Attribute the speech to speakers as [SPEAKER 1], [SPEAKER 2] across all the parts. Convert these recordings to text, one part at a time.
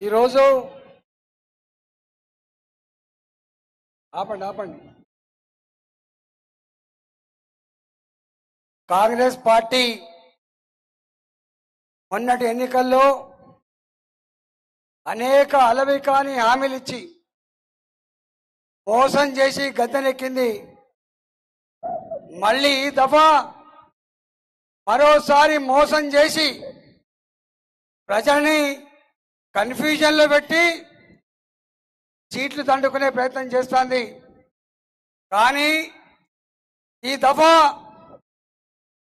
[SPEAKER 1] ఈరోజు ఆపండి కాంగ్రెస్ పార్టీ మొన్నటి ఎన్నికల్లో అనేక అలవికాని హామీలు ఇచ్చి మోసం చేసి గద్దెనెక్కింది. మళ్ళీ ఈ దఫా మరోసారి మోసం చేసి ప్రజల్ని కన్ఫ్యూజన్లో పెట్టి సీట్లు దండుకునే ప్రయత్నం చేస్తోంది. కానీ ఈ దఫా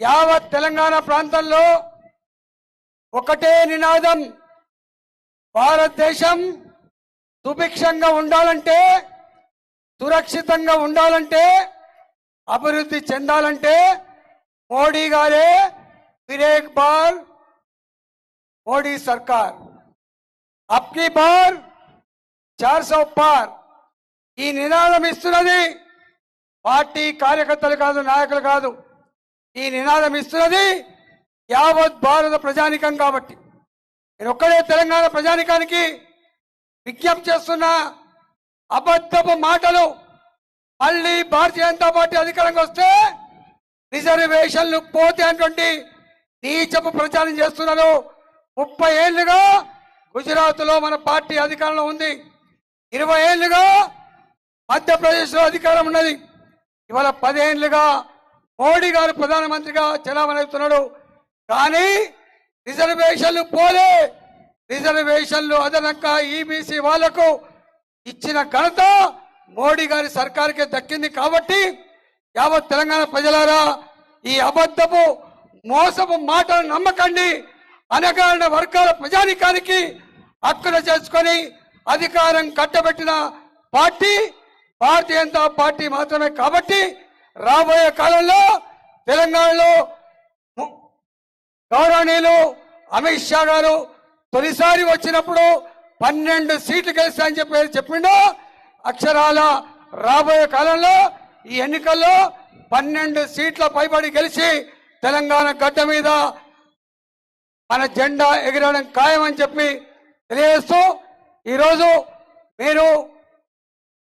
[SPEAKER 1] యావత్ తెలంగాణ ప్రాంతంలో ఒకటే నినాదం, భారతదేశం సుభిక్షంగా ఉండాలంటే, సురక్షితంగా ఉండాలంటే, అభివృద్ధి చెందాలంటే మోడీ గారే फिर एक बार మోడీ సర్కార్, అబ్కి బార్ 400 పార్ ఈ నినాదం ఇస్తున్నది. పార్టీ కార్యకర్తలు కాదు, నాయకులు కాదు, ఈ నినాదం ఇస్తున్నది యావత్ భారత ప్రజానికం. కాబట్టి నేను ఒక్కడే తెలంగాణ ప్రజానికానికి విజ్ఞప్తి చేస్తున్నా, అబద్ధపు మాటలు మళ్ళీ భారతీయ జనతా పార్టీ అధికారంగా వస్తే రిజర్వేషన్లు పోతే అటువంటి నీచపు ప్రచారం చేస్తున్నారు. 30 ఏళ్లుగా గుజరాత్లో మన పార్టీ అధికారంలో ఉంది, 20 ఏళ్లుగా మధ్యప్రదేశ్లో అధికారం ఉన్నది, ఇవాళ 10 ఏళ్లుగా మోడీ గారు ప్రధానమంత్రిగా చలామణి అవుతున్నాడు. కానీ రిజర్వేషన్లు పోలే. రిజర్వేషన్లు అదనంగా ఈబీసీ వాళ్లకు ఇచ్చిన ఘనత మోడీ గారి సర్కారుకే దక్కింది. కాబట్టి యావత్ తెలంగాణ ప్రజలారా, ఈ అబద్ధపు మోసపు మాటలు నమ్మకండి. అనగారిన వర్గాల ప్రజానికానికి హక్కును చేసుకొని అధికారం కట్టబెట్టిన పార్టీ భారతీయ జనతా పార్టీ మాత్రమే. కాబట్టి రాబోయే కాలంలో తెలంగాణలో గౌరవనీయులు అమిత్ షా గారు తొలిసారి వచ్చినప్పుడు 12 సీట్లు గెలుస్తాయని చెప్పిండో, అక్షరాల రాబోయే కాలంలో ఈ ఎన్నికల్లో 12 సీట్ల పైబడి గెలిచి తెలంగాణ గడ్డ మీద మన జెండా ఎగిరడం ఖాయమని చెప్పి తెలియజేస్తూ, ఈరోజు మీరు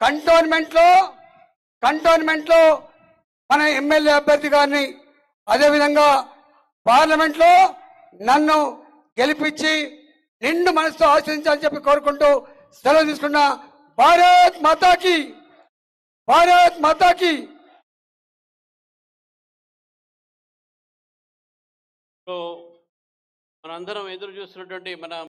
[SPEAKER 1] కంటోన్మెంట్లో మన ఎమ్మెల్యే అభ్యర్థి గారిని, అదేవిధంగా పార్లమెంట్లో నన్ను గెలిపించి నిండు మనసుతో ఆశీర్వదించాలని చెప్పి కోరుకుంటూ సెలవు తీసుకున్న. భారత్ మాతాకి, భారత్ మాతాకి.
[SPEAKER 2] మనందరం ఎదురు చూస్తున్నటువంటి మన